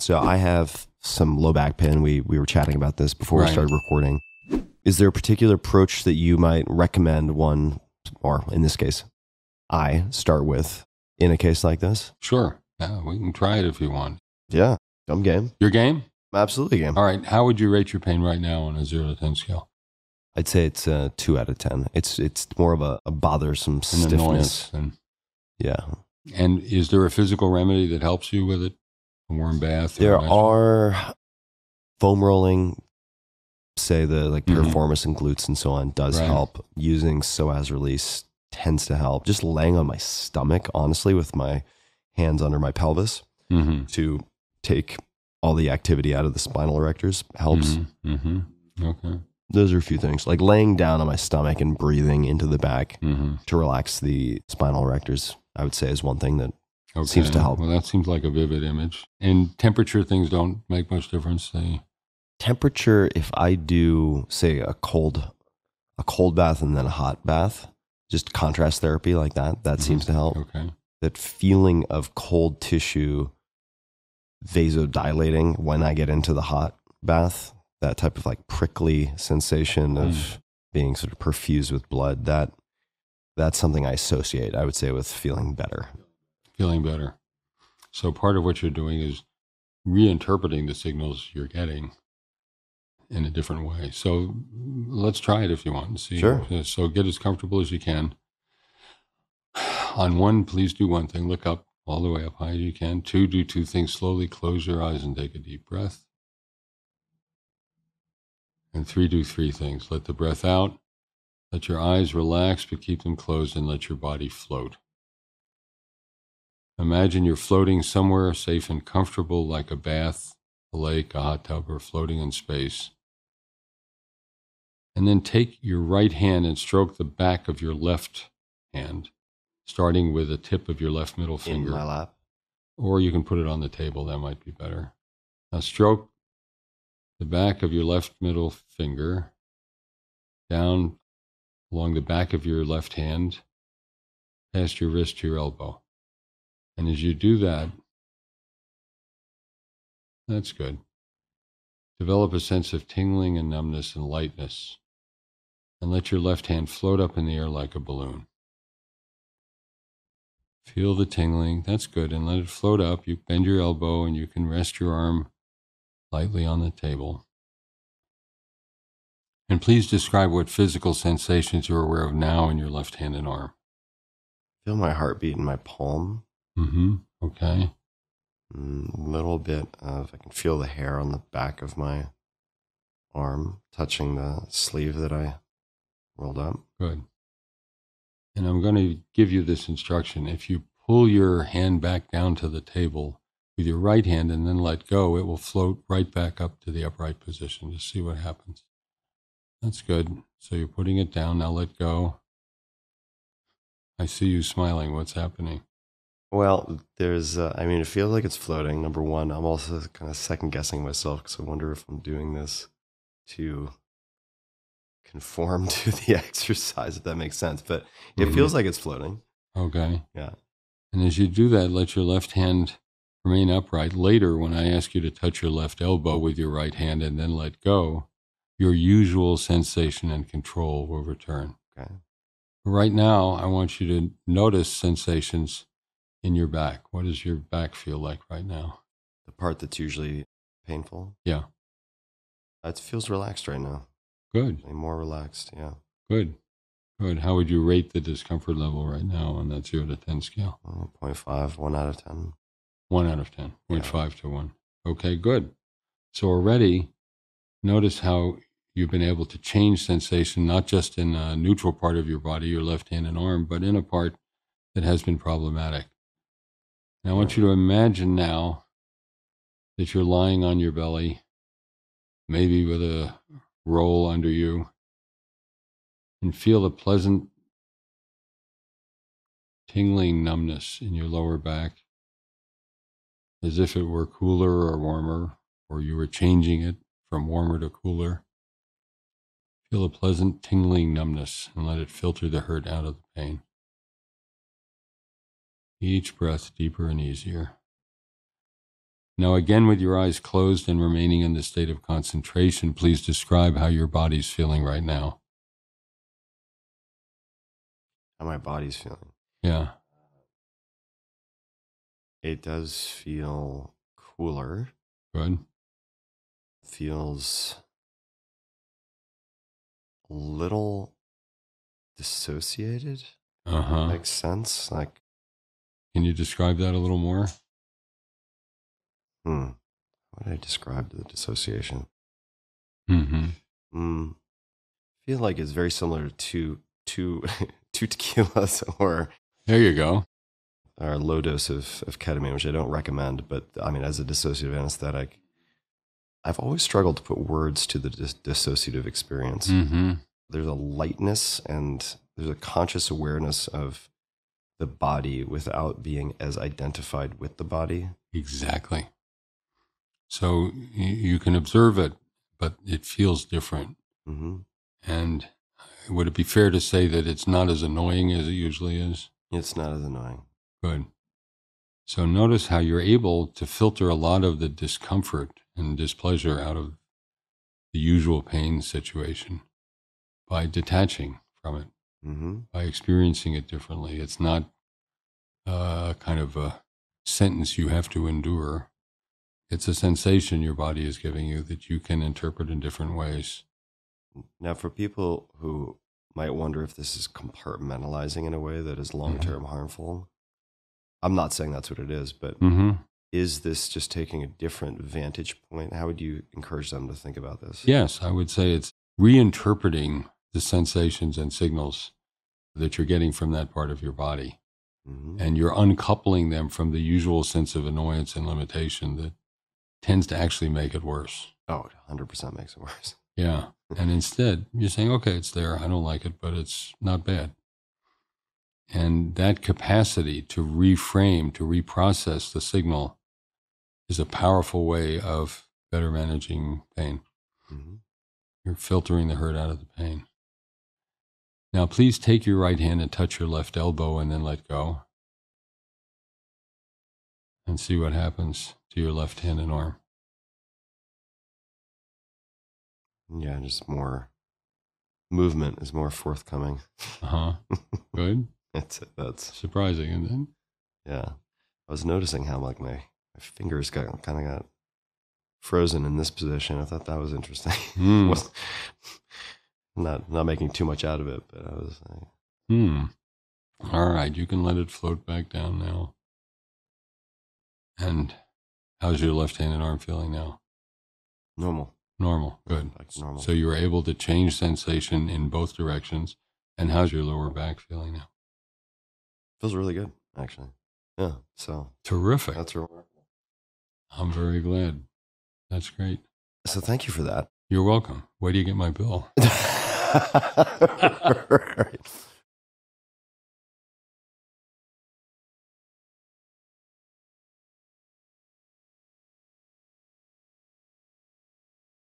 So I have some low back pain. We were chatting about this before we Right. started recording. Is there a particular approach that you might recommend one, or in this case, I start with in a case like this? Sure. Yeah, we can try it if you want. Yeah, I'm game. Your game? Absolutely game. All right. How would you rate your pain right now on a 0 to 10 scale? I'd say it's a 2 out of 10. It's more of a bothersome An stiffness. annoyance. Yeah. And is there a physical remedy that helps you with it? A warm bath? or There a nice- are foam rolling, say the like Mhm. piriformis and glutes and so on does Right. help. Using psoas release tends to help. Just laying on my stomach, honestly, with my hands under my pelvis Mhm. to take all the activity out of the spinal erectors helps. Mhm. Okay. Those are a few things. Like laying down on my stomach and breathing into the back Mhm. to relax the spinal erectors, I would say is one thing that Okay. seems to help. Well, that seems like a vivid image. And temperature things don't make much difference. They temperature, if I do say a cold bath and then a hot bath, just contrast therapy like that seems to help. Okay. That feeling of cold tissue vasodilating when I get into the hot bath, that type of like prickly sensation of being sort of perfused with blood, that's something I associate, I would say, with feeling better. Feeling better. So part of what you're doing is reinterpreting the signals you're getting in a different way. So let's try it if you want and see. Sure. So get as comfortable as you can. On one, please do one thing. Look up all the way up high as you can. 2, do 2 things slowly. Close your eyes and take a deep breath. And 3, do 3 things. Let the breath out. Let your eyes relax, but keep them closed, and let your body float. Imagine you're floating somewhere safe and comfortable, like a bath, a lake, a hot tub, or floating in space. And then take your right hand and stroke the back of your left hand, starting with the tip of your left middle In finger. my lap. Or you can put it on the table. That might be better. Now stroke the back of your left middle finger down along the back of your left hand, past your wrist to your elbow. And as you do that, that's good. Develop a sense of tingling and numbness and lightness. And let your left hand float up in the air like a balloon. Feel the tingling. That's good. And let it float up. You bend your elbow and you can rest your arm lightly on the table. And please describe what physical sensations you're aware of now in your left hand and arm. Feel my heartbeat in my palm. Okay. A little bit of, I can feel the hair on the back of my arm touching the sleeve that I rolled up. Good. And I'm going to give you this instruction. If you pull your hand back down to the table with your right hand and then let go, it will float right back up to the upright position. Just see what happens. That's good. So you're putting it down. Now let go. I see you smiling. What's happening? Well, there's, it feels like it's floating. Number one, I'm also kind of second guessing myself because I wonder if I'm doing this to conform to the exercise, if that makes sense. But it feels like it's floating. Okay. Yeah. And as you do that, let your left hand remain upright. Later, when I ask you to touch your left elbow with your right hand and then let go, your usual sensation and control will return. Okay. Right now, I want you to notice sensations in your back. What does your back feel like right now? The part that's usually painful. Yeah. It feels relaxed right now. Good. More relaxed. Yeah. Good. Good. How would you rate the discomfort level right now on that 0 to 10 scale? 0.5, 1 out of 10. 1 out of 10. 0.5 to 1. Okay, good. So already, notice how you've been able to change sensation, not just in a neutral part of your body, your left hand and arm, but in a part that has been problematic. And I want you to imagine now that you're lying on your belly, maybe with a roll under you, and feel a pleasant tingling numbness in your lower back, as if it were cooler or warmer, or you were changing it from warmer to cooler. Feel a pleasant tingling numbness and let it filter the hurt out of the pain. Each breath deeper and easier. Now, again, with your eyes closed and remaining in the state of concentration, please describe how your body's feeling right now. How my body's feeling. Yeah. It does feel cooler. Good. Feels a little dissociated. Uh-huh. Makes sense. Like, can you describe that a little more? how would I describe the dissociation? Mm-hmm. Feel like it's very similar to two tequilas or there you go. Or a low dose of ketamine, which I don't recommend, but I mean, as a dissociative anesthetic, I've always struggled to put words to the dissociative experience. Mm-hmm. There's a lightness and there's a conscious awareness of the body without being as identified with the body. Exactly. So you can observe it, but it feels different. Mm-hmm. And would it be fair to say that it's not as annoying as it usually is? It's not as annoying. Good. So notice how you're able to filter a lot of the discomfort and displeasure out of the usual pain situation by detaching from it, by experiencing it differently. It's not kind of a sentence you have to endure. It's a sensation your body is giving you that you can interpret in different ways. Now, for people who might wonder if this is compartmentalizing in a way that is long-term harmful, I'm not saying that's what it is, but is this just taking a different vantage point? How would you encourage them to think about this? Yes, I would say it's reinterpreting the sensations and signals that you're getting from that part of your body. And you're uncoupling them from the usual sense of annoyance and limitation that tends to actually make it worse. Oh, it 100% makes it worse. Yeah. And instead, you're saying, okay, it's there. I don't like it, but it's not bad. And that capacity to reframe, to reprocess the signal is a powerful way of better managing pain. You're filtering the hurt out of the pain. Now, please take your right hand and touch your left elbow and then let go. And see what happens to your left hand and arm. Yeah, just more movement is more forthcoming. Good. That's surprising, isn't it? Yeah. I was noticing how like my fingers kind of got frozen in this position. I thought that was interesting. Not making too much out of it, but I was like, All right, you can let it float back down now. And how's your left hand and arm feeling now? Normal. Good. Back to normal. So you were able to change sensation in both directions. And how's your lower back feeling now? Feels really good, actually. Yeah. So terrific. That's remarkable. I'm very glad. That's great. So thank you for that. You're welcome. Where do you get my bill? Right.